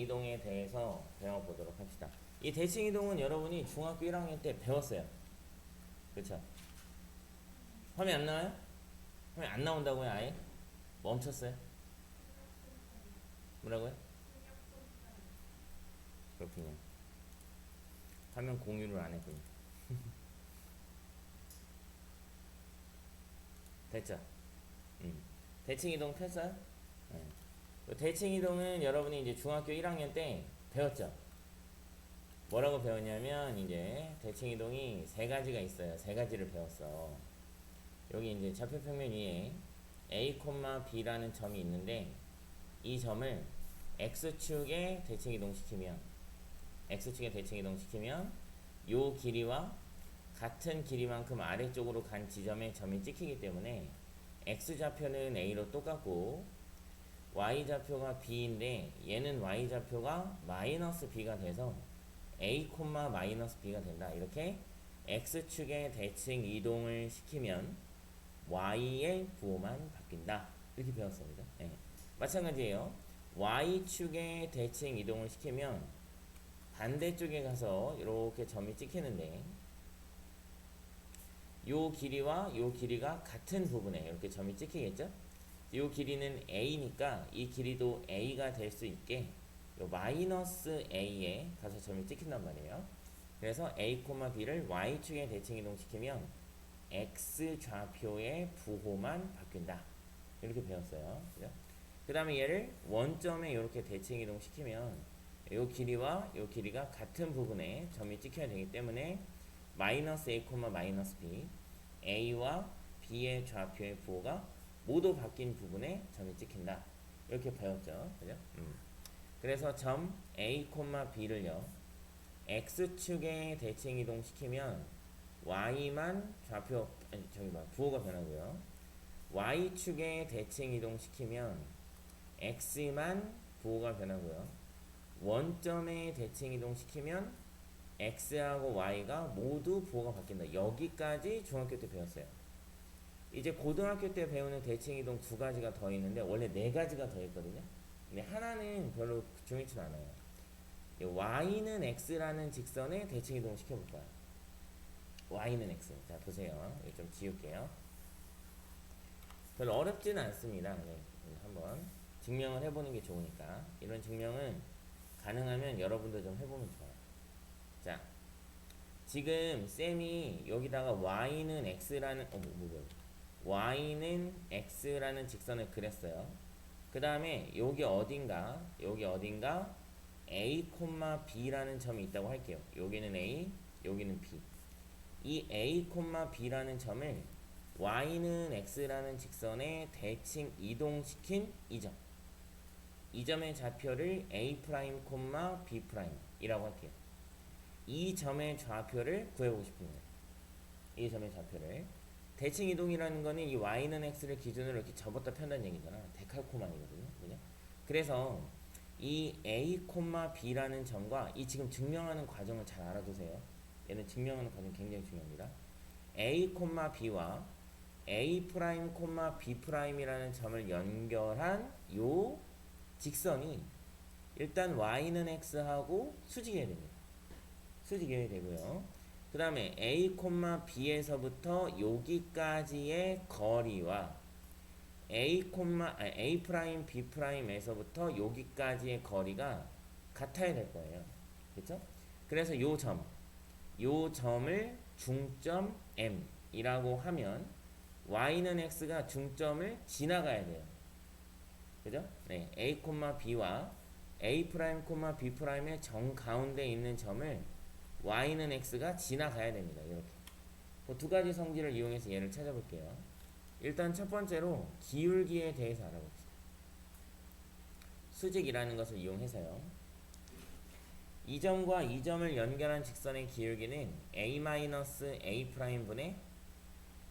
이동에 대해서 배워보도록 합시다. 이 대칭 이동은 여러분이 중학교 1학년 때 배웠어요. 그렇죠? 화면 안 나와요? 화면 안 나온다고요? 아예? 멈췄어요? 뭐라고요? 그렇군요. 화면 공유를 안 했군요. 됐죠? 대칭 이동 폈어요? 네. 대칭 이동은 여러분이 이제 중학교 1학년 때 배웠죠? 뭐라고 배웠냐면 이제 대칭 이동이 세 가지가 있어요. 세 가지를 배웠어. 여기 이제 좌표 평면 위에 A, B라는 점이 있는데 이 점을 X축에 대칭 이동시키면 요 길이와 같은 길이만큼 아래쪽으로 간 지점에 점이 찍히기 때문에 X좌표는 A로 똑같고 Y좌표가 B인데 얘는 Y좌표가 마이너스 B가 돼서 A, 마이너스 B가 된다. 이렇게 X축에 대칭 이동을 시키면 Y의 부호만 바뀐다. 이렇게 배웠습니다. 네. 마찬가지예요. Y축에 대칭 이동을 시키면 반대쪽에 가서 이렇게 점이 찍히는데 요 길이와 요 길이가 같은 부분에 이렇게 점이 찍히겠죠? 요 길이는 A니까 이 길이도 A가 될 수 있게 요 마이너스 A에 가서 점이 찍힌단 말이에요. 그래서 A, B를 Y축에 대칭 이동시키면 X좌표의 부호만 바뀐다. 이렇게 배웠어요. 그 다음에 얘를 원점에 이렇게 대칭 이동시키면 요 길이와 요 길이가 같은 부분에 점이 찍혀야 되기 때문에 마이너스 A, 마이너스 B A와 B의 좌표의 부호가 모두 바뀐 부분에 점이 찍힌다. 이렇게 배웠죠. 그죠? 그래서 점 A, B를요 X축에 대칭 이동시키면 Y만 좌표 부호가 변하고요. Y축에 대칭 이동시키면 X만 부호가 변하고요. 원점에 대칭 이동시키면 X하고 Y가 모두 부호가 바뀐다. 여기까지 중학교 때 배웠어요. 이제 고등학교 때 배우는 대칭 이동 두 가지가 더 있는데 원래 네 가지가 더 있거든요. 근데 하나는 별로 중요치 않아요. Y는 X라는 직선에 대칭 이동을 시켜볼 거야. Y는 X. 자, 보세요. 이거 좀 지울게요. 별로 어렵지는 않습니다. 네, 한번 증명을 해보는 게 좋으니까. 이런 증명은 가능하면 여러분도 좀 해보면 좋아요. 자, 지금 쌤이 여기다가 Y는 X라는 Y는 X라는 직선을 그렸어요. 그 다음에 여기 어딘가 A, B라는 점이 있다고 할게요. 여기는 A, 여기는 B. 이 A, B라는 점을 Y는 X라는 직선에 대칭 이동시킨 이 점. 이 점의 좌표를 A', B' 이라고 할게요. 이 점의 좌표를 구해보고 싶은 거예요. 이 점의 좌표를. 대칭 이동이라는 거는 이 Y는 X를 기준으로 이렇게 접었다 편다는 얘기잖아. 데칼코마니거든요. 그죠? 그래서 이 A, B라는 점과 이 지금 증명하는 과정을 잘 알아두세요. 얘는 증명하는 과정이 굉장히 중요합니다. A, B와 A', B'이라는 점을 연결한 요 직선이 일단 Y는 X하고 수직이어야 됩니다. 수직이어야 되고요. 그 다음에 A, B에서부터 여기까지의 거리와 A', B'에서부터 여기까지의 거리가 같아야 될 거예요. 그렇죠? 그래서 요 점을 중점 M이라고 하면 Y는 X가 중점을 지나가야 돼요. 그죠? 네, A, B와 A', B'의 정가운데 있는 점을 Y는 X가 지나가야 됩니다. 이렇게. 그 두 가지 성질을 이용해서 얘를 찾아볼게요. 일단 첫 번째로 기울기에 대해서 알아봅시다. 수직이라는 것을 이용해서요. 이 점과 이 점을 연결한 직선의 기울기는 A-A' 분의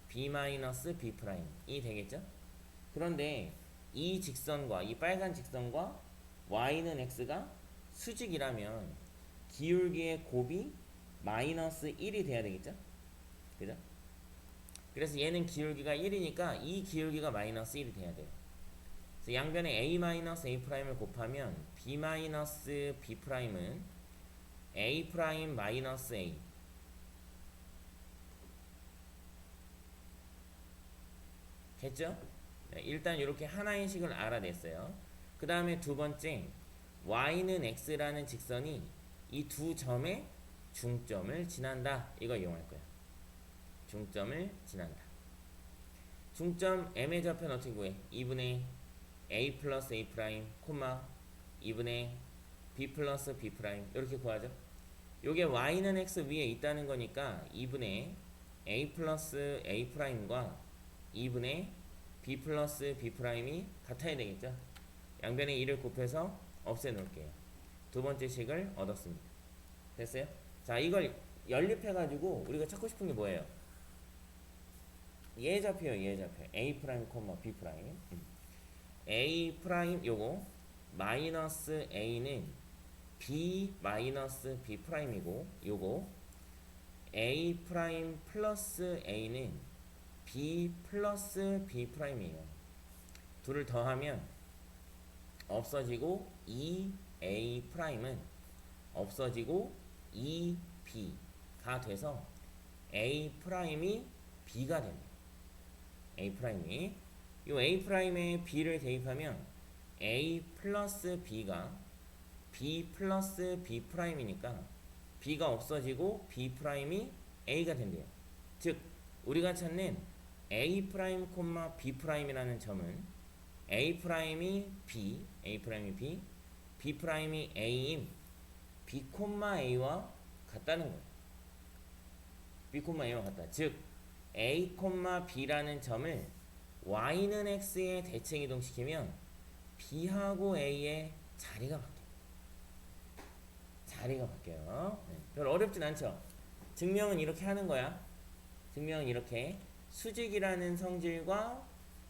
B-B' 되겠죠? 그런데 이 직선과 이 빨간 직선과 Y는 X가 수직이라면 기울기의 곱이 마이너스 1이 돼야 되겠죠? 그죠? 그래서 얘는 기울기가 1이니까 이 기울기가 마이너스 1이 돼야 돼요. 그래서 양변에 a-a''을 곱하면 b-b'은 a'-a 됐죠? 네, 일단 이렇게 하나의 식을 알아냈어요. 그 다음에 두 번째, y는 x라는 직선이 이 두 점의 중점을 지난다. 이거 이용할 거야. 중점을 지난다. 중점 m의 좌표는 어떻게 구해? 2분의 a 플러스 a 프라임, 콤마 2분의 b 플러스 b 프라임 이렇게 구하죠. 요게 y는 x 위에 있다는 거니까 2분의 a 플러스 a 프라임과 2분의 b 플러스 b 프라임이 같아야 되겠죠. 양변에 2를 곱해서 없애 놓을게요. 두 번째 식을 얻었습니다. 됐어요? 자, 이걸 연립해 가지고 우리가 찾고 싶은 게 뭐예요? 얘 좌표요. 얘 좌표. a 프라임 콤마 b 프라임. a 프라임 요거 마이너스 a는 b 마이너스 b 프라임이고, 요거 a 프라임 플러스 a는 b 플러스 b 프라임이에요. 둘을 더하면 없어지고 2a 프라임은 없어지고 2b가 돼서 a 프라임이 b가 됩니다. a 프라임이 요 a 프라임에 b를 대입하면 a 플러스 b가 b 플러스 b 프라임이니까 b가 없어지고 b 프라임이 a가 된대요. 즉 우리가 찾는 a 프라임 콤마 b 프라임이라는 점은 a 프라임이 b, a 프라임이 b, b 프라임이 a인 b 콤마 a와 같다는 거예요. b 콤마 a와 같다. 즉 a 콤마 b라는 점을 y는 x에 대칭 이동시키면 b하고 a의 자리가 바뀌어요. 자리가 바뀌어요. 네. 별 어렵진 않죠. 증명은 이렇게 하는 거야. 증명은 이렇게 수직이라는 성질과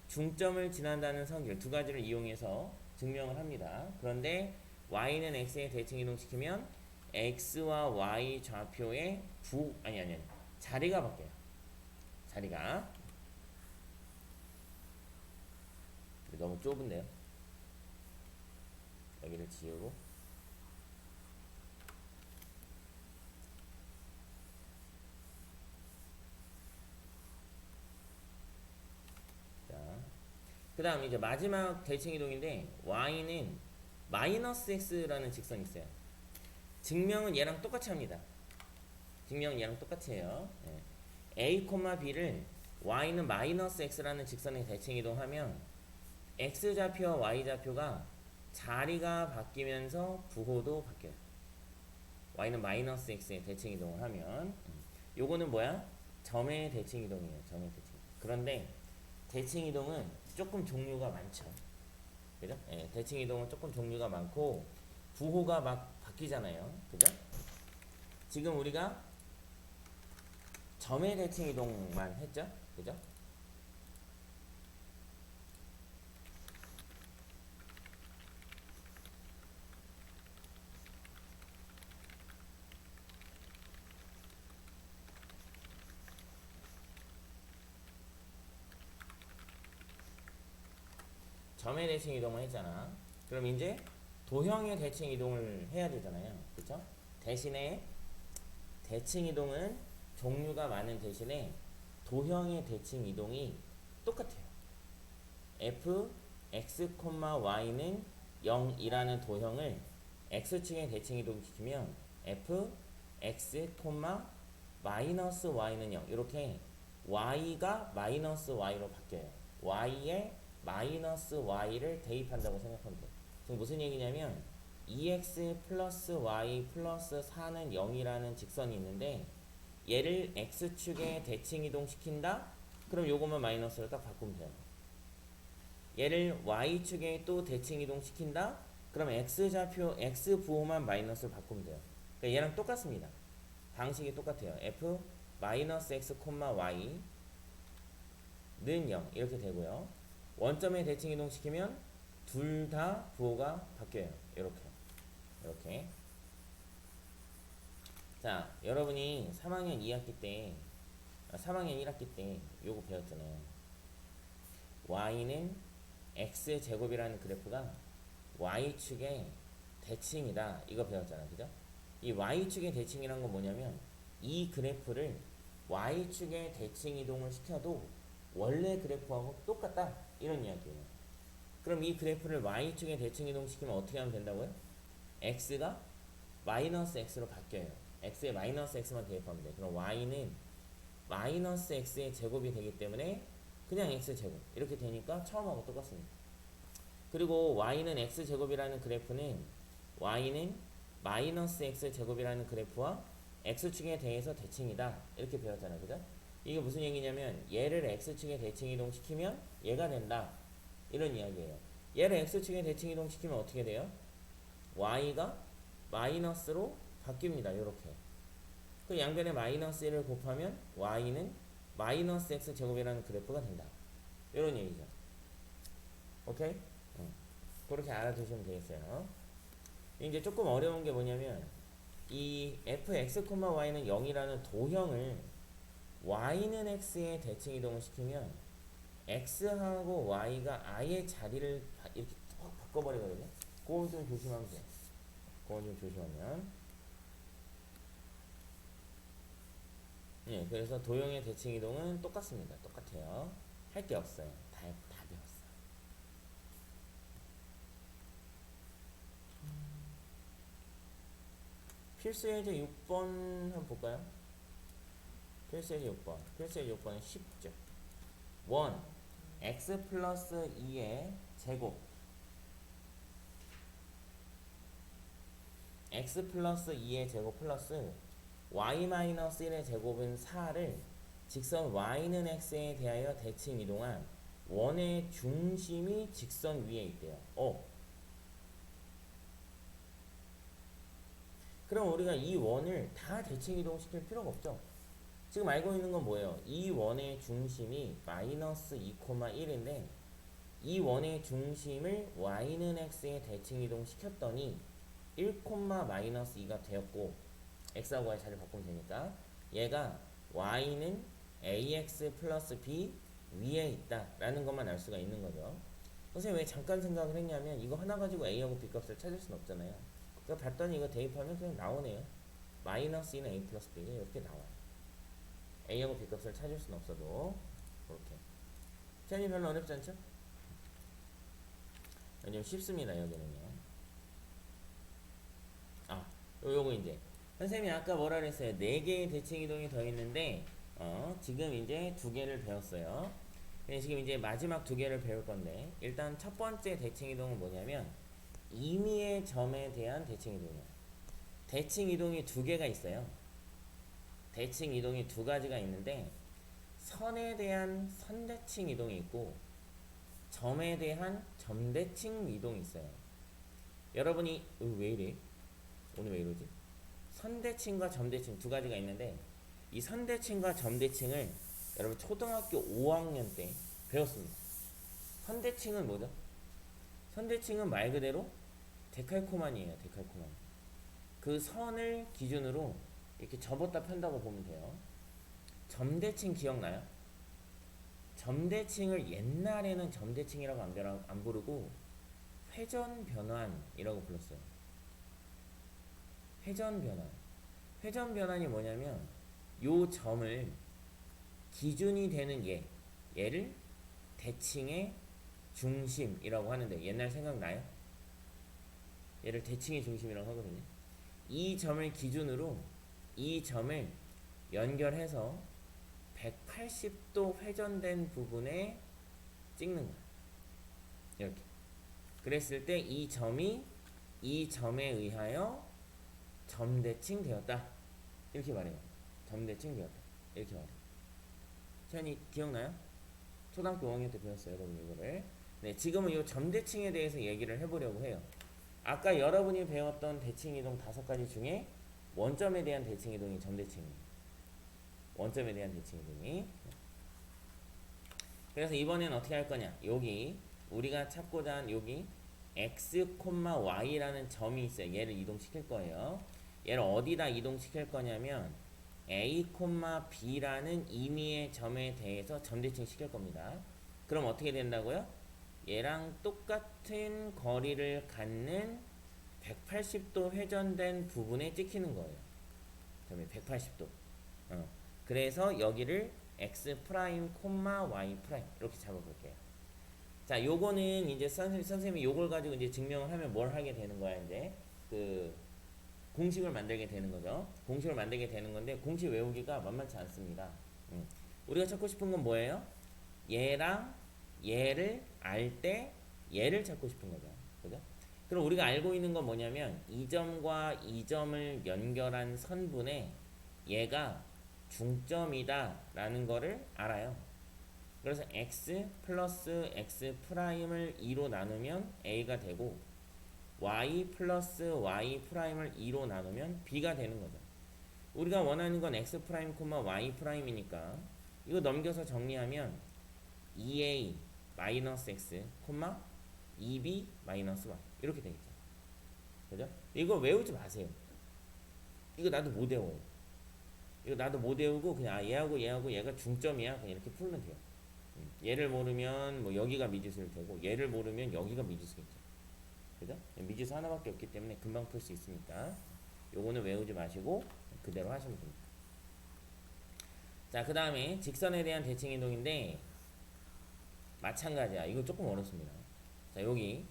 중점을 지난다는 성질 두 가지를 이용해서 증명을 합니다. 그런데 y는 x에 대칭 이동시키면 x와 y 좌표의 자리가 바뀌어요. 자리가 너무 좁은데요. 여기를 지우고 그 다음 이제 마지막 대칭 이동인데 y는 마이너스 x라는 직선이 있어요. 증명은 얘랑 똑같이 합니다. 증명은 얘랑 똑같이 해요. 네. a, b를 y는 마이너스 x라는 직선에 대칭 이동하면 x 좌표와 y 좌표가 자리가 바뀌면서 부호도 바뀌어요. y는 마이너스 x에 대칭 이동을 하면 요거는 뭐야? 점의 대칭 이동이에요. 점의 대칭. 그런데 대칭 이동은 조금 종류가 많죠. 그죠? 예, 대칭 이동은 조금 종류가 많고 부호가 막 바뀌잖아요. 그죠? 지금 우리가 점의 대칭 이동만 했죠? 그죠? 점의 대칭 이동을 했잖아. 그럼 이제 도형의 대칭 이동을 해야 되잖아요. 그쵸? 대신에 대칭 이동은 종류가 많은 대신에 도형의 대칭 이동이 똑같아요. f, x, y는 0이라는 도형을 x축에 대칭 이동시키면 f, x, 마이너스 y는 0 이렇게 y가 마이너스 y로 바뀌어요. y에 마이너스 y를 대입한다고 생각하면 돼요. 지금 무슨 얘기냐면 2x 플러스 y 플러스 4는 0이라는 직선이 있는데 얘를 x축에 대칭 이동시킨다? 그럼 요것만 마이너스로 딱 바꾸면 돼요. 얘를 y축에 또 대칭 이동시킨다? 그럼 x좌표 x 부호만 마이너스로 바꾸면 돼요. 그러니까 얘랑 똑같습니다. 방식이 똑같아요. f 마이너스 x, y는 0 이렇게 되고요. 원점에 대칭 이동시키면 둘 다 부호가 바뀌어요. 이렇게. 자, 여러분이 3학년 2학기 때 3학년 1학기 때 요거 배웠잖아요. y는 x제곱이라는 그래프가 y축의 대칭이다. 이거 배웠잖아. 그죠? 이 y축의 대칭이란 건 뭐냐면 이 그래프를 y축의 대칭 이동을 시켜도 원래 그래프하고 똑같다. 이런 이야기예요. 그럼 이 그래프를 y축의 대칭 이동 시키면 어떻게 하면 된다고요? x가 마이너스 x로 바뀌어요. x에 마이너스 x만 대입하면 돼. 그럼 y는 마이너스 x의 제곱이 되기 때문에 그냥 x제곱 이렇게 되니까 처음하고 똑같습니다. 그리고 y는 x제곱이라는 그래프는 y는 마이너스 x제곱이라는 그래프와 x축에 대해서 대칭이다. 이렇게 배웠잖아요. 그죠? 이게 무슨 얘기냐면 얘를 x축에 대칭 이동시키면 얘가 된다. 이런 이야기예요. 얘를 x축에 대칭 이동시키면 어떻게 돼요? y가 마이너스로 바뀝니다. 요렇게. 그 양변에 마이너스 1을 곱하면 y는 마이너스 x제곱이라는 그래프가 된다. 이런 얘기죠. 오케이? 그렇게 알아두시면 되겠어요. 이제 조금 어려운 게 뭐냐면 이 fx, y는 0이라는 도형을 y는 x에 대칭 이동을 시키면 x하고 y가 아예 자리를 이렇게 확 바꿔버리거든요. 그건 좀 조심하면 돼요. 그건 좀 조심하면. 예, 그래서 도형의 대칭 이동은 똑같습니다. 똑같아요. 할 게 없어요. 다 배웠어. 필수 예제 6번 한번 볼까요? 필수 예제 6번. 필수 예제 6번은 쉽죠. 1. x 플러스 2의 제곱. x 플러스 2의 제곱 플러스 y 마이너스 1의 제곱은 4를 직선 y는 x에 대하여 대칭 이동한 원의 중심이 직선 위에 있대요. 그럼 우리가 이 원을 다 대칭 이동시킬 필요가 없죠. 지금 알고 있는 건 뭐예요? 이 원의 중심이 마이너스 2,1인데 이 원의 중심을 y는 x에 대칭 이동시켰더니 1, 마이너스 2가 되었고 x하고 y 자리 바꾸면 되니까 얘가 y는 ax 플러스 b 위에 있다 라는 것만 알 수가 있는 거죠. 선생님 왜 잠깐 생각을 했냐면 이거 하나 가지고 a하고 b 값을 찾을 수는 없잖아요. 그래서 봤더니 이거 대입하면 그냥 나오네요. 마이너스 2는 a 플러스 b가 이렇게 나와요. a하고 b 값을 찾을 수는 없어도 그렇게. 시간이 별로 어렵지 않죠? 왜냐면 쉽습니다. 여기는요. 요거 이제 선생님이 아까 뭐라 그랬어요? 4개의 대칭 이동이 더 있는데 지금 이제 2개를 배웠어요. 지금 이제 마지막 2개를 배울 건데 일단 첫 번째 대칭 이동은 뭐냐면 임의의 점에 대한 대칭 이동이에요. 대칭 이동이 2개가 있어요. 대칭 이동이 2가지가 있는데 선에 대한 선대칭 이동이 있고 점에 대한 점대칭 이동이 있어요. 여러분이 왜 이래? 오늘 왜 이러지? 선대칭과 점대칭 2가지가 있는데 이 선대칭과 점대칭을 여러분 초등학교 5학년 때 배웠습니다. 선대칭은 뭐죠? 선대칭은 말 그대로 데칼코마니예요. 데칼코마니. 그 선을 기준으로 이렇게 접었다 편다고 보면 돼요. 점대칭 기억나요? 점대칭을 옛날에는 점대칭이라고 안 부르고 회전변환이라고 불렀어요. 회전변환. 회전변환이 뭐냐면 요 점을 기준이 되는 얘를 대칭의 중심이라고 하는데 옛날 생각나요? 얘를 대칭의 중심이라고 하거든요. 이 점을 기준으로 이 점을 연결해서 180도 회전된 부분에 찍는 거야. 이렇게. 그랬을 때 이 점이 이 점에 의하여 점대칭 되었다. 이렇게 말해요. 점대칭 되었다. 이렇게 말해요. 시간이 기억나요? 초등학교 5학년 때 배웠어요, 여러분 이거를. 네, 지금은 이 점대칭에 대해서 얘기를 해보려고 해요. 아까 여러분이 배웠던 대칭 이동 5가지 중에 원점에 대한 대칭 이동이 점대칭이에요. 원점에 대한 대칭 이동이. 그래서 이번에는 어떻게 할 거냐? 여기 우리가 찾고자 한 여기 x, y라는 점이 있어요. 얘를 이동시킬 거예요. 얘를 어디다 이동시킬 거냐면 a, b라는 임의의 점에 대해서 점대칭 시킬 겁니다. 그럼 어떻게 된다고요? 얘랑 똑같은 거리를 갖는 180도 회전된 부분에 찍히는 거예요. 점이 180도. 그래서 여기를 x 프라임 콤마 y 프라임 이렇게 잡아볼게요. 자, 요거는 이제 선생님이 요걸 가지고 이제 증명을 하면 뭘 하게 되는 거야, 이제 그 공식을 만들게 되는 거죠. 공식을 만들게 되는 건데 공식 외우기가 만만치 않습니다. 우리가 찾고 싶은 건 뭐예요? 얘랑 얘를 알 때 얘를 찾고 싶은 거죠. 그죠? 그럼 우리가 알고 있는 건 뭐냐면 이 점과 이 점을 연결한 선분에 얘가 중점이다 라는 거를 알아요. 그래서 x 플러스 x 프라임을 2로 나누면 a가 되고 y 플러스 y 프라임을 2로 나누면 b가 되는 거죠. 우리가 원하는 건 x 프라임 콤마 y 프라임이니까 이거 넘겨서 정리하면 2a 마이너스 x 콤마 2b 마이너스 y 이렇게 되겠죠. 그죠? 이거 외우지 마세요. 이거 나도 못 외워요. 이거 나도 못 외우고 그냥 얘하고 얘하고 얘가 중점이야 그냥 이렇게 풀면 돼요. 얘를 모르면 뭐 여기가 미지수일 테고 얘를 모르면 여기가 미지수겠죠. 그죠? 미지수 하나밖에 없기 때문에 금방 풀 수 있으니까 요거는 외우지 마시고 그대로 하시면 됩니다. 자, 그 다음에 직선에 대한 대칭 이동인데 마찬가지야. 이거 조금 어렵습니다. 자, 여기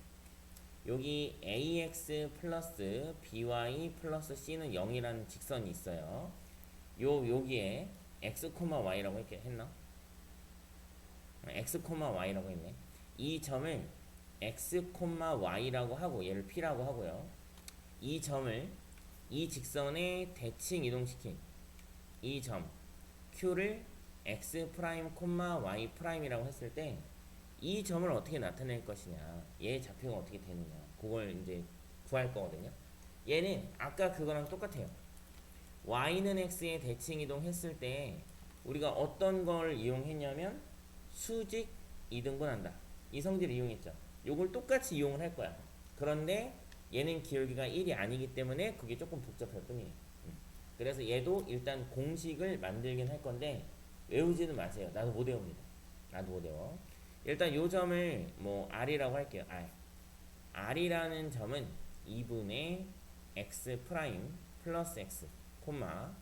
ax 플러스 by 플러스 c는 0이라는 직선이 있어요. 여기에 x, y라고 이렇게 했나? x, y라고 했네. 이 점을 x, y라고 하고 얘를 p라고 하고요. 이 점을 이 직선에 대칭 이동시킨 이 점 q를 x 프라임, y 프라임이라고 했을 때 이 점을 어떻게 나타낼 것이냐, 얘의 좌표가 어떻게 되느냐, 그걸 이제 구할 거거든요. 얘는 아까 그거랑 똑같아요. y는 x에 대칭 이동했을 때 우리가 어떤 걸 이용했냐면 수직 이등분한다 이 성질을 이용했죠. 요걸 똑같이 이용을 할 거야. 그런데 얘는 기울기가 1이 아니기 때문에 그게 조금 복잡할 뿐이에요. 그래서 얘도 일단 공식을 만들긴 할 건데 외우지는 마세요. 나도 못 외웁니다. 나도 못 외워. 일단 요 점을 뭐 r이라고 할게요. r이라는 점은 2분의 x 프라임 플러스 x 콤마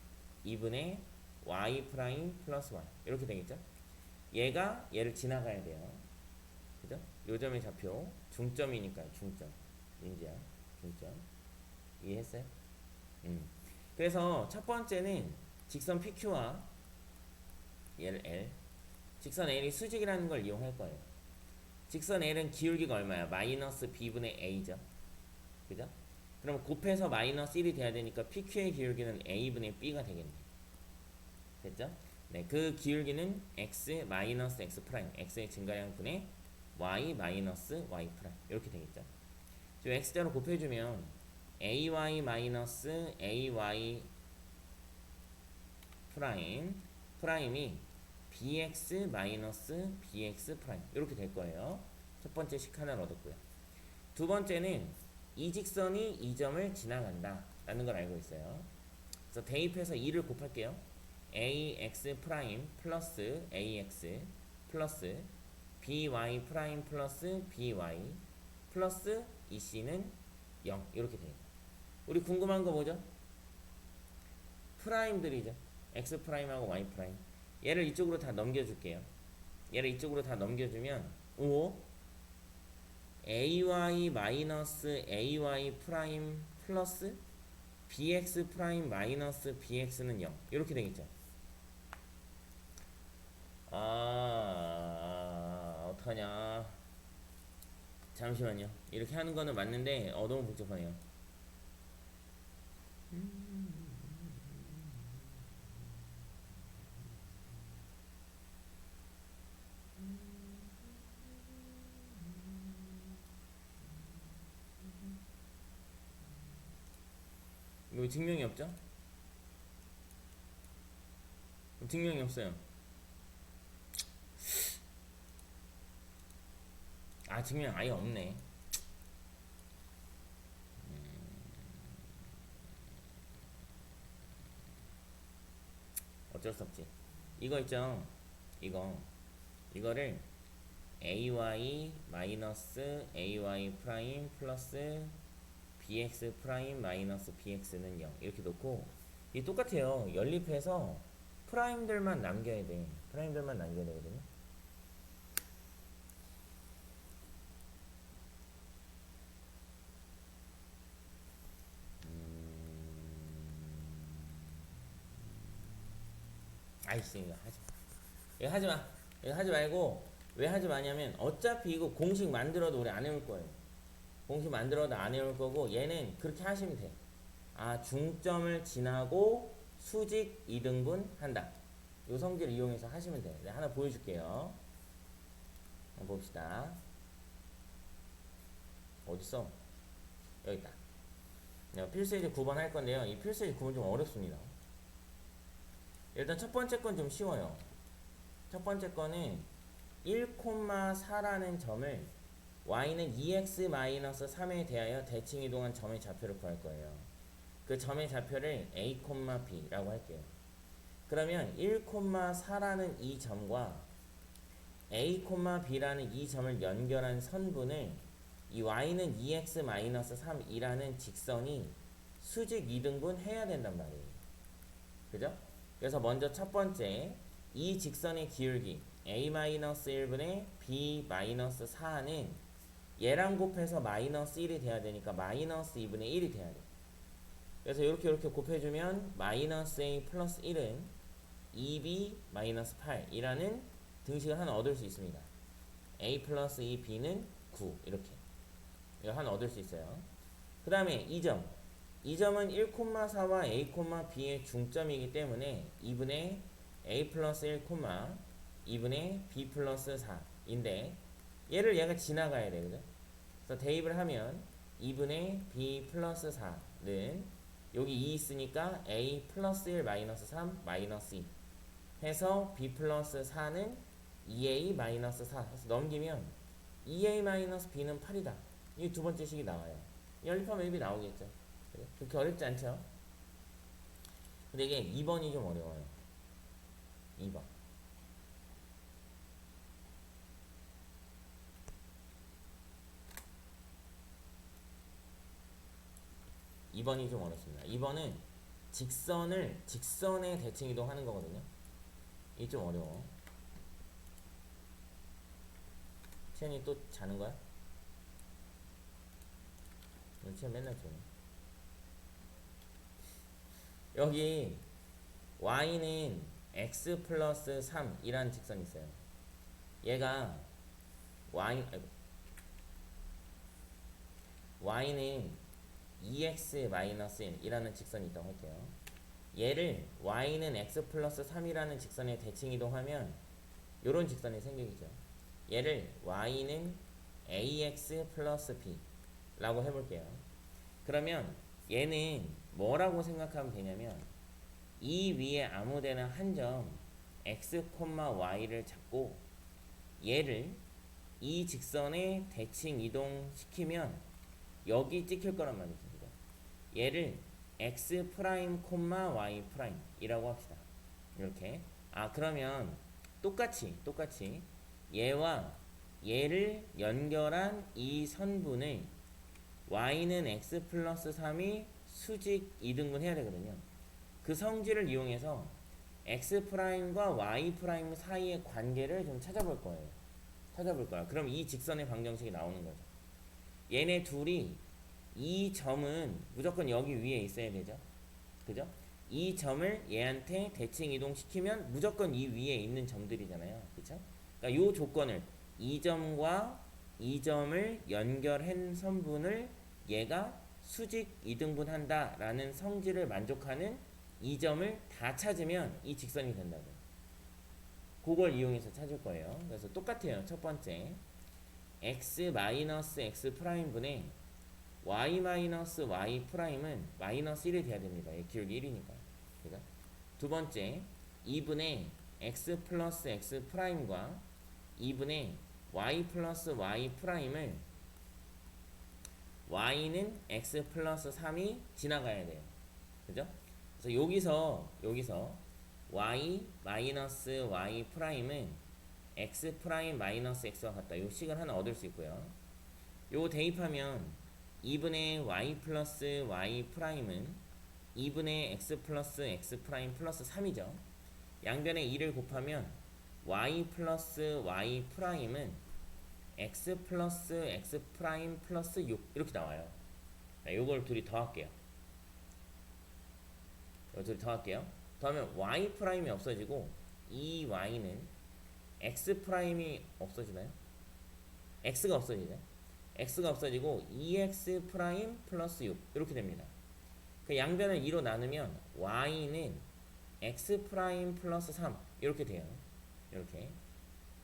2분의 y 프라임 플러스 y 이렇게 되겠죠. 얘가 얘를 지나가야 돼요. 그죠? 요 점의 좌표 중점이니까 중점. 민지야 중점 이해했어요? 그래서 첫 번째는 직선 PQ와 얘를 L 직선 L이 수직이라는 걸 이용할 거예요. 직선 L은 기울기가 얼마야? 마이너스 B분의 A죠. 그죠? 그럼 곱해서 마이너스 1이 돼야 되니까 PQ의 기울기는 A분의 B가 되겠네. 됐죠? 네, 그 기울기는 X 마이너스 X 프라임 X의 증가량 분의 Y 마이너스 Y 프라임 이렇게 되겠죠. 지금 X자로 곱해주면 AY 마이너스 AY 프라임이 bx 마이너스 bx 프라임 이렇게 될 거예요. 첫 번째 식 하나를 얻었고요. 두 번째는 이 직선이 이 점을 지나간다 라는 걸 알고 있어요. 그래서 대입해서 2를 곱할게요. ax 프라임 플러스 ax 플러스 by 프라임 플러스 by 플러스 이 c는 0 이렇게 됩니다. 우리 궁금한 거 뭐죠? 프라임들이죠. x 프라임하고 y 프라임. 얘를 이쪽으로 다 넘겨줄게요. 얘를 이쪽으로 다 넘겨주면 오 ay 마이너스 ay 프라임 플러스 bx 프라임 마이너스 bx는 0 이렇게 되겠죠. 어떡하냐. 잠시만요. 이렇게 하는 거는 맞는데 너무 복잡하네요. 이거 증명이 없죠? 증명이 없어요. 증명 아예 없네. 어쩔 수 없지. 이거 있죠? 이거를 ay 마이너스 ay 프라임 플러스 bx 프라임 마이너스 bx는 0 이렇게 놓고 이 똑같아요. 연립해서 프라임들만 남겨야 돼. 프라임들만 남겨야 되거든요. 아이씨 이거 하지 마. 이거 하지 마. 이거 하지 말고 왜 하지 마냐면 어차피 이거 공식 만들어도 우리 안 해올 거예요. 공식 만들어도 안 해올 거고 얘는 그렇게 하시면 돼. 아 중점을 지나고 수직 이등분 한다. 요 성질을 이용해서 하시면 돼. 내가 하나 보여줄게요. 한번 봅시다. 어딨어? 여기 있다. 필수예제 9번 할 건데요. 이 필수예제 9번 좀 어렵습니다. 일단 첫 번째 건 좀 쉬워요. 첫 번째 거는 1,4라는 점을 y는 2x-3에 대하여 대칭 이동한 점의 좌표를 구할 거예요. 그 점의 좌표를 a, b라고 할게요. 그러면 1,4라는 이 점과 a, b라는 이 점을 연결한 선분을 이 y는 2x-3이라는 직선이 수직 이등분 해야 된단 말이에요. 그죠? 그래서 먼저 첫 번째 이 직선의 기울기 a-1분의 b-4는 얘랑 곱해서 마이너스 1이 돼야 되니까 마이너스 2분의 1이 돼야 돼. 그래서 이렇게 곱해주면 마이너스 a 플러스 1은 2b 마이너스 8이라는 등식을 하나 얻을 수 있습니다. a 플러스 2b는 9 이렇게 이거 하나 얻을 수 있어요. 그 다음에 이 점은 1,4와 a, b의 중점이기 때문에 2분의 a 플러스 1, 2분의 b 플러스 4인데 얘가 지나가야 돼. 그죠? 그래서 대입을 하면 2분의 b 플러스 4는 여기 2 있으니까 a 플러스 1 마이너스 3 마이너스 2 해서 b 플러스 4는 2a 마이너스 4 해서 넘기면 2a 마이너스 b는 8이다. 이 두 번째 식이 나와요. 연립하면 앱이 나오겠죠. 그렇게 어렵지 않죠? 근데 이게 2번이 좀 어려워요. 2번. 2번이 좀 어렵습니다. 2번은 직선의 대칭 이동하는 거거든요. 이게 좀 어려워. 채연이 또 자는 거야? 채연 맨날 자네. 여기 y는 x 플러스 3이라는 직선이 있어요. 얘가 y는 2x-1이라는 직선이 있다고 할게요. 얘를 y는 x 플러스 3이라는 직선에 대칭 이동하면 요런 직선이 생기겠죠. 얘를 y는 ax 플러스 b 라고 해볼게요. 그러면 얘는 뭐라고 생각하면 되냐면 이 위에 아무데나 한 점 x, y를 잡고 얘를 이 직선에 대칭 이동시키면 여기 찍힐 거란 말이죠. 얘를 x 프라임, y 프라임이라고 합시다. 이렇게. 그러면 똑같이 얘와 얘를 연결한 이 선분을 y는 x 플러스 3이 수직 이등분 해야 되거든요. 그 성질을 이용해서 x 프라임과 y 프라임 사이의 관계를 좀 찾아볼 거예요. 그럼 이 직선의 방정식이 나오는 거죠. 얘네 둘이 이 점은 무조건 여기 위에 있어야 되죠. 그죠? 이 점을 얘한테 대칭 이동시키면 무조건 이 위에 있는 점들이잖아요. 그쵸? 그러니까 요 조건을 이 점과 이 점을 연결한 선분을 얘가 수직 이등분한다 라는 성질을 만족하는 이 점을 다 찾으면 이 직선이 된다고. 그걸 이용해서 찾을 거예요. 그래서 똑같아요. 첫 번째 x 마이너스 x 프라임 분의 y 마이너스 y 프라임은 마이너스 1이 돼야 됩니다. 얘 기울기 1이니까. 그죠? 두 번째 2분의 x 플러스 x 프라임과 2분의 y 플러스 y 프라임을 y는 x 플러스 3이 지나가야 돼요. 그죠? 그래서 여기서 y 마이너스 y 프라임은 x 프라임 마이너스 x와 같다. 요 식을 하나 얻을 수 있고요. 요거 대입하면 2분의 y 플러스 y 프라임은 2분의 x 플러스 x 프라임 플러스 3이죠. 양변에 2를 곱하면 y 플러스 y 프라임은 x 플러스 x 프라임 플러스 6 이렇게 나와요. 자, 요걸 둘이 더할게요. 요걸 둘이 더할게요. 더하면 y 프라임이 없어지고 이 y는 x 프라임이 없어지나요? x가 없어지죠. x가 없어지고 2x 프라임 플러스 6 이렇게 됩니다. 그 양변을 2로 나누면 y는 x 프라임 플러스 3 이렇게 돼요. 이렇게.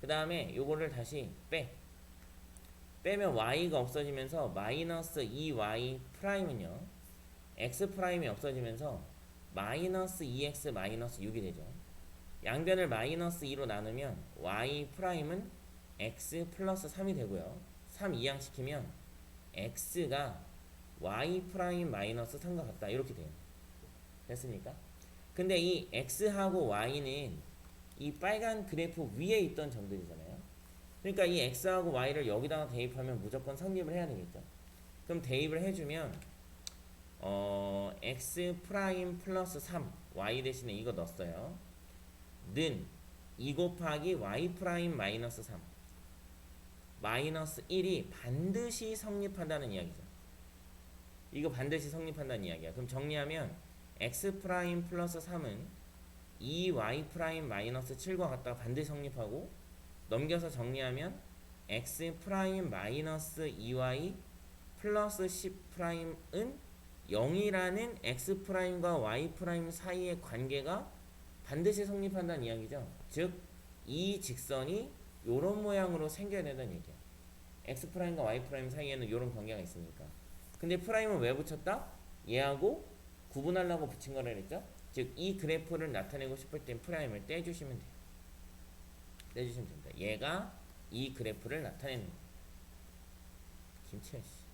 그 다음에 요거를 다시 빼면 y가 없어지면서 마이너스 2y 프라임은요 x 프라임이 없어지면서 마이너스 2x 마이너스 6이 되죠. 양변을 마이너스 2로 나누면 y 프라임은 x 플러스 3이 되고요. 3 이항시키면 x가 y 프라임 마이너스 3과 같다 이렇게 돼요. 됐습니까? 근데 이 x하고 y는 이 빨간 그래프 위에 있던 점들이잖아요. 그러니까 이 x하고 y를 여기다가 대입하면 무조건 성립을 해야 되겠죠. 그럼 대입을 해주면 x 프라임 플러스 3 y 대신에 이거 넣었어요. 는 2 곱하기 y 프라임 마이너스 3 마이너스 1이 반드시 성립한다는 이야기죠. 이거 반드시 성립한다는 이야기야. 그럼 정리하면 x 프라임 플러스 3은 2y 프라임 마이너스 7과 같다가 반드시 성립하고, 넘겨서 정리하면 x 프라임 마이너스 2y 플러스 10 프라임은 0이라는 x 프라임과 y 프라임 사이의 관계가 반드시 성립한다는 이야기죠. 즉 이 직선이 요런 모양으로 생겨야 된다는 얘기야. x 프라임과 y 프라임 사이에는 요런 관계가 있으니까. 근데 프라임은 왜 붙였다? 얘하고 구분하려고 붙인 거라 그랬죠. 즉 이 그래프를 나타내고 싶을 땐 프라임을 떼주시면 돼요. 떼주시면 됩니다. 얘가 이 그래프를 나타내는 거예요. 김치현 씨.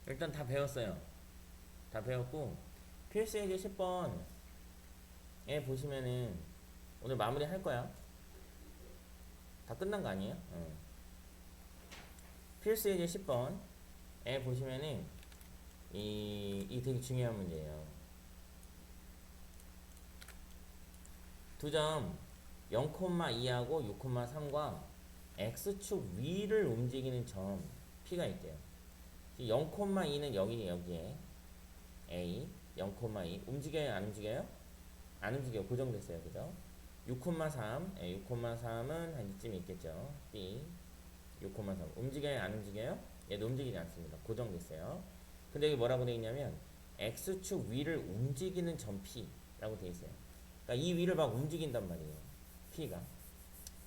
일단 다 배웠어요. 다 배웠고 필수예제 10번에 보시면은 오늘 마무리 할 거야. 다 끝난 거 아니에요? 필수예제 10번에 보시면은 이 되게 중요한 문제예요. 두 점 0,2하고 6,3과 x축 위를 움직이는 점 P가 있대요. 0,2는 여기에 A 0,2 움직여요? 안 움직여요? 안 움직여요. 고정됐어요. 그죠? 6,3 6,3은 한 이쯤 있겠죠. B 6,3 움직여요? 안 움직여요? 얘도 움직이지 않습니다. 고정됐어요. 근데 여기 뭐라고 되어 있냐면 x축 위를 움직이는 점 P라고 되어 있어요. 그러니까 이 위를 막 움직인단 말이에요. P가.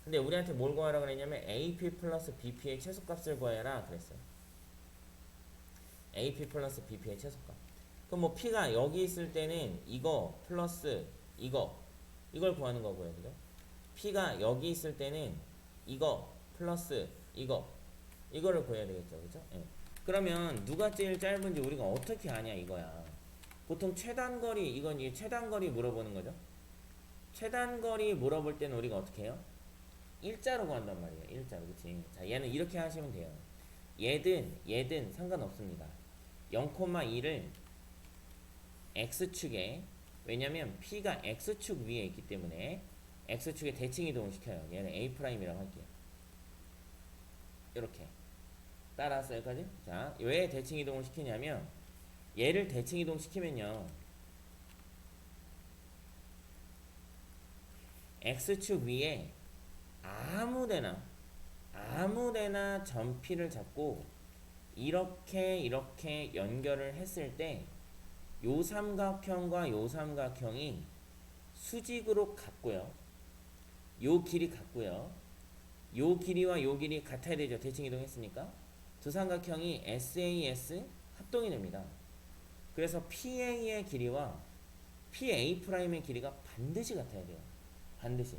근데 우리한테 뭘 구하라고 그랬냐면 AP 플러스 BP의 최소값을 구하라 그랬어요. AP 플러스 BP의 최소값. 그럼 뭐 P가 여기 있을 때는 이거 플러스 이걸 구하는 거고요. 그죠? P가 여기 있을 때는 이거 플러스 이거를 구해야 되겠죠. 그죠? 예. 그러면 누가 제일 짧은지 우리가 어떻게 아냐 이거야. 보통 최단거리, 이건 이제 최단거리 물어보는 거죠. 최단거리 물어볼 때는 우리가 어떻게 해요? 일자로 구한단 말이에요. 일자로. 그치? 자, 얘는 이렇게 하시면 돼요. 얘든 상관없습니다. 0,2를 x축에, 왜냐면 P가 x축 위에 있기 때문에 x축에 대칭 이동을 시켜요. 얘는 A'이라고 할게요. 이렇게. 따라서 여기까지? 자, 왜 대칭 이동을 시키냐면 얘를 대칭 이동 시키면요, x축 위에 아무데나 점 P를 잡고 이렇게 연결을 했을 때 요 삼각형과 요 삼각형이 수직으로 같고요. 요 길이 같고요. 요 길이와 요 길이 같아야 되죠. 대칭 이동했으니까. 두 삼각형이 SAS 합동이 됩니다. 그래서 PA의 길이와 PA'의 길이가 반드시 같아야 돼요. 반드시.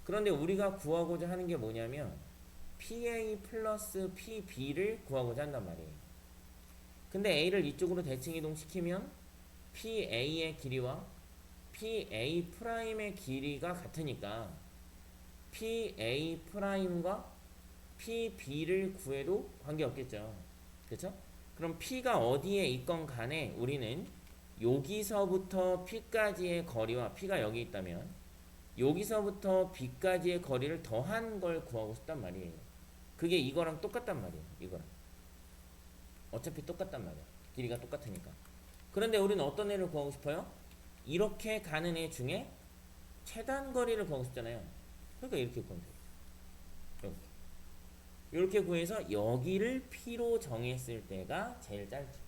그런데 우리가 구하고자 하는 게 뭐냐면 PA 플러스 PB를 구하고자 한단 말이에요. 근데 A를 이쪽으로 대칭 이동시키면 PA의 길이와 PA 프라임의 길이가 같으니까 PA 프라임과 PB를 구해도 관계없겠죠. 그렇죠? 그럼 P가 어디에 있건 간에 우리는 여기서부터 P까지의 거리와 P가 여기 있다면 여기서부터 B까지의 거리를 더한 걸 구하고 싶단 말이에요. 그게 이거랑 똑같단 말이에요. 이거랑. 어차피 똑같단 말이야. 길이가 똑같으니까. 그런데 우리는 어떤 애를 구하고 싶어요? 이렇게 가는 애 중에 최단 거리를 구하고 싶잖아요. 그러니까 이렇게 구하면 돼요. 이렇게 구해서 여기를 P로 정했을 때가 제일 짧지.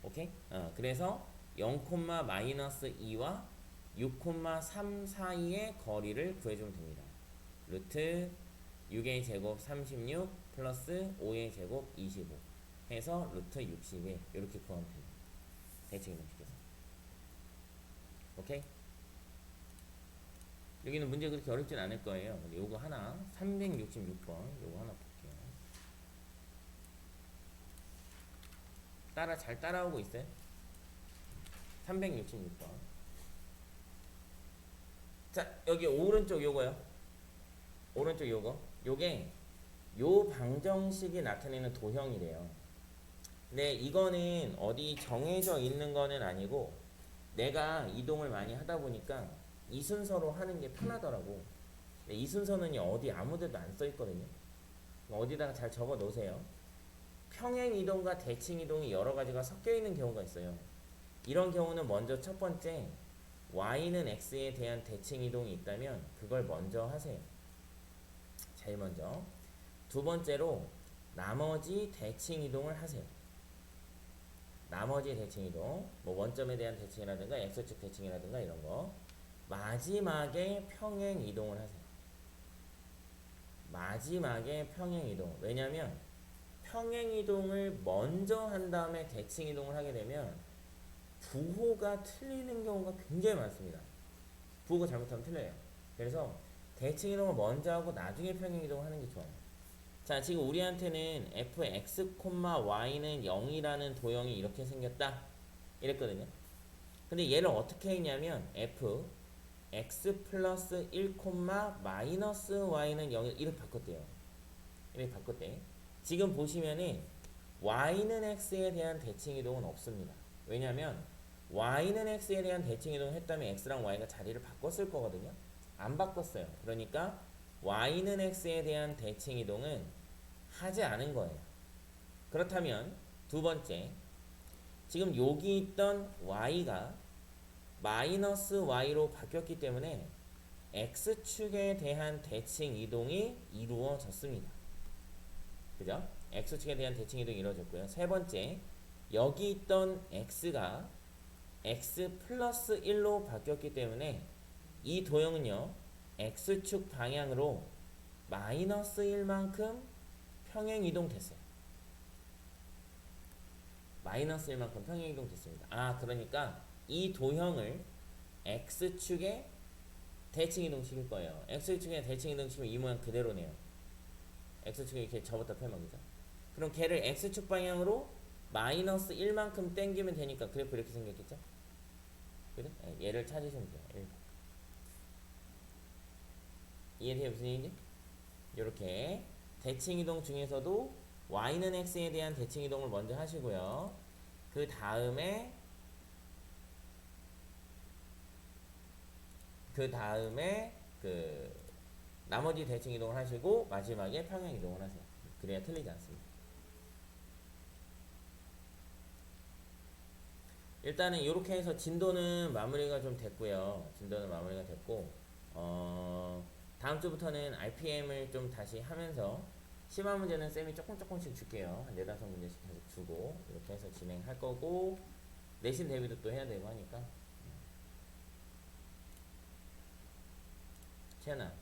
오케이? 그래서 0,-2와 6,3 사이의 거리를 구해주면 됩니다. 루트 6의 제곱 36 플러스 5의 제곱 25 해서 루트 61 이렇게 구하면 됩니다. 대칭 이동시켜서. 오케이? 여기는 문제 그렇게 어렵진 않을 거예요. 근데 요거 하나 366번 요거 하나 볼게요. 잘 따라오고 있어요? 366번. 자, 여기 오른쪽 요거요. 오른쪽 요거. 요게 요 방정식이 나타내는 도형이래요. 근데 이거는 어디 정해져 있는 거는 아니고 내가 이동을 많이 하다 보니까 이 순서로 하는 게 편하더라고. 근데 이 순서는 어디 아무데도 안 써 있거든요. 어디다가 잘 적어 놓으세요. 평행 이동과 대칭 이동이 여러 가지가 섞여 있는 경우가 있어요. 이런 경우는 먼저 첫 번째 y는 x에 대한 대칭 이동이 있다면 그걸 먼저 하세요. 제일 먼저. 두 번째로 나머지 대칭 이동을 하세요. 나머지 대칭 이동, 뭐 원점에 대한 대칭이라든가 x축 대칭이라든가 이런 거. 마지막에 평행 이동을 하세요. 마지막에 평행 이동. 왜냐면 평행 이동을 먼저 한 다음에 대칭 이동을 하게 되면 부호가 틀리는 경우가 굉장히 많습니다. 부호가 잘못하면 틀려요. 그래서 대칭 이동을 먼저 하고 나중에 평행 이동을 하는 게 좋아요. 자, 지금 우리한테는 fx, y는 0이라는 도형이 이렇게 생겼다 이랬거든요. 근데 얘를 어떻게 했냐면 f x 플러스 1, 마이너스 y는 0 이렇게 바꿨대요. 이렇게 바꿨대. 지금 보시면은 y는 x에 대한 대칭 이동은 없습니다. 왜냐면 y는 x에 대한 대칭 이동을 했다면 x랑 y가 자리를 바꿨을 거거든요. 안 바꿨어요. 그러니까 y는 x에 대한 대칭 이동은 하지 않은 거예요. 그렇다면 두 번째, 지금 여기 있던 y가 마이너스 y로 바뀌었기 때문에 x축에 대한 대칭 이동이 이루어졌습니다. 그죠? x축에 대한 대칭 이동이 이루어졌고요. 세 번째, 여기 있던 x가 x 플러스 1로 바뀌었기 때문에 이 도형은요 x축 방향으로 마이너스 1만큼 평행 이동됐어요. 마이너스 1만큼 평행 이동됐습니다. 그러니까 이 도형을 x축에 대칭 이동시킬 거예요. x축에 대칭 이동시키면 이 모양 그대로네요. x축에 이렇게 접었다 펴면 그죠? 그럼 걔를 x축 방향으로 마이너스 1만큼 당기면 되니까 그래프 이렇게 생겼겠죠? 그죠? 얘를 찾으시면 돼요. 1번. 이해돼요? 무슨 얘기인지? 이렇게 대칭 이동 중에서도 y는 x에 대한 대칭 이동을 먼저 하시고요. 그 다음에 나머지 대칭 이동을 하시고 마지막에 평행 이동을 하세요. 그래야 틀리지 않습니다. 일단은 이렇게 해서 진도는 마무리가 좀 됐고요. 진도는 마무리가 됐고 다음 주부터는 RPM을 좀 다시 하면서 심화 문제는 쌤이 조금씩 줄게요. 한 4-5문제씩 계속 주고 이렇게 해서 진행할 거고 내신 대비도 또 해야 되고 하니까. 채연아